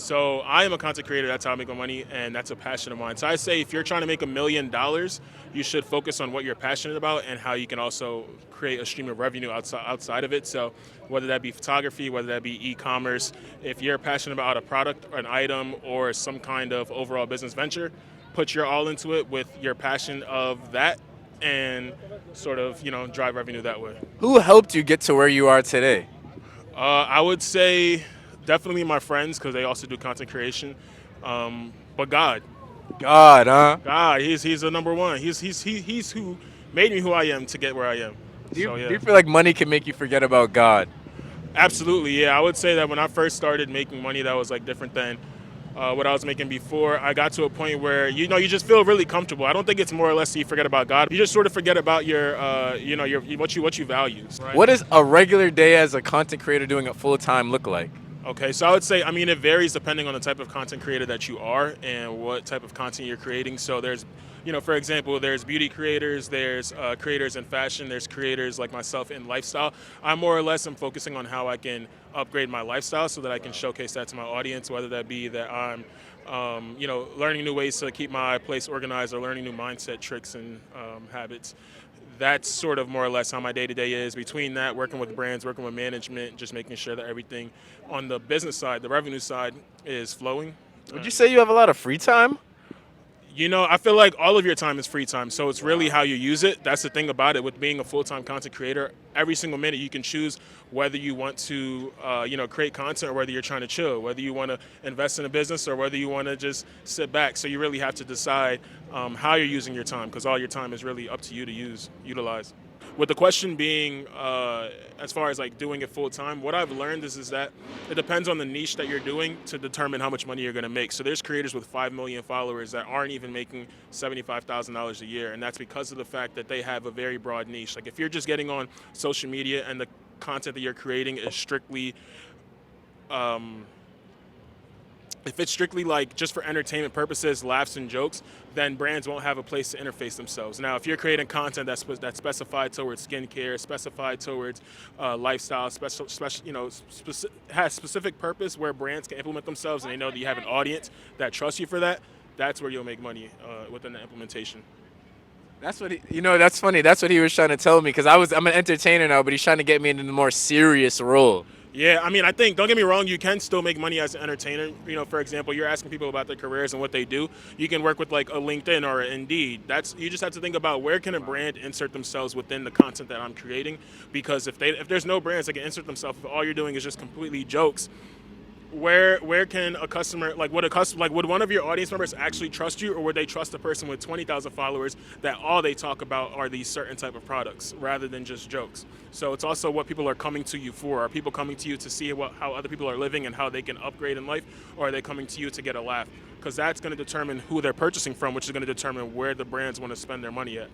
So I am a content creator. That's how I make my money, and that's a passion of mine. So I say if you're trying to make $1 million, you should focus on what you're passionate about and how you can also create a stream of revenue outside of it. So whether that be photography, whether that be e-commerce, if you're passionate about a product or an item or some kind of overall business venture, put your all into it with your passion of that and sort of, drive revenue that way. Who helped you get to where you are today? I would say definitely my friends because they also do content creation. But God, God, huh? he's the number one. He's who made me who I am to get where I am. Do you, So do yeah, you feel like money can make you forget about God? absolutely. Yeah, I would say that when I first started making money, that was like different than what I was making before. I got to a point where you just feel really comfortable. I don't think it's more or less that you forget about God. You just sort of forget about your your what you value. Right? What does a regular day as a content creator doing it full time look like? Okay, so I would say, it varies depending on the type of content creator that you are and what type of content you're creating. So there's, for example, there's beauty creators, there's creators in fashion, there's creators like myself in lifestyle. I more or less am focusing on how I can upgrade my lifestyle so that I can showcase that to my audience, whether that be that I'm, learning new ways to keep my place organized or learning new mindset tricks and habits. That's sort of more or less how my day-to-day is. Between that, working with brands, working with management, just making sure that everything on the business side, the revenue side, is flowing. Would you say you have a lot of free time? I feel like all of your time is free time, so it's really how you use it. That's the thing about it. With being a full-time content creator, every single minute you can choose whether you want to, create content or whether you're trying to chill, whether you want to invest in a business or whether you want to just sit back. So you really have to decide how you're using your time because all your time is really up to you to utilize. With the question being, as far as like doing it full time, what I've learned is that it depends on the niche that you're doing to determine how much money you're going to make. So there's creators with 5 million followers that aren't even making $75,000 a year, and that's because of the fact that they have a very broad niche. Like if you're just getting on social media and the content that you're creating is strictly if it's strictly like just for entertainment purposes, laughs and jokes, then brands won't have a place to interface themselves. Now, if you're creating content that's specified towards skincare, specified towards lifestyle, has specific purpose where brands can implement themselves and they know that you have an audience that trusts you for that, that's where you'll make money within the implementation. That's what that's funny. That's what he was trying to tell me because I'm an entertainer now, but he's trying to get me into the more serious role. Yeah, I think, don't get me wrong, you can still make money as an entertainer. For example, you're asking people about their careers and what they do. You can work with like a LinkedIn or an Indeed. You just have to think about where can a brand insert themselves within the content that I'm creating. Because if there's no brands that can insert themselves, if all you're doing is just completely jokes, where can a customer would one of your audience members actually trust you, or would they trust a person with 20,000 followers that all they talk about are these certain type of products rather than just jokes? So it's also what people are coming to you for. Are people coming to you to see how other people are living and how they can upgrade in life, or are they coming to you to get a laugh? Because that's going to determine who they're purchasing from, which is going to determine where the brands want to spend their money at.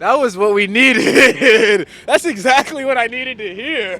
That was what we needed. That's exactly what I needed to hear.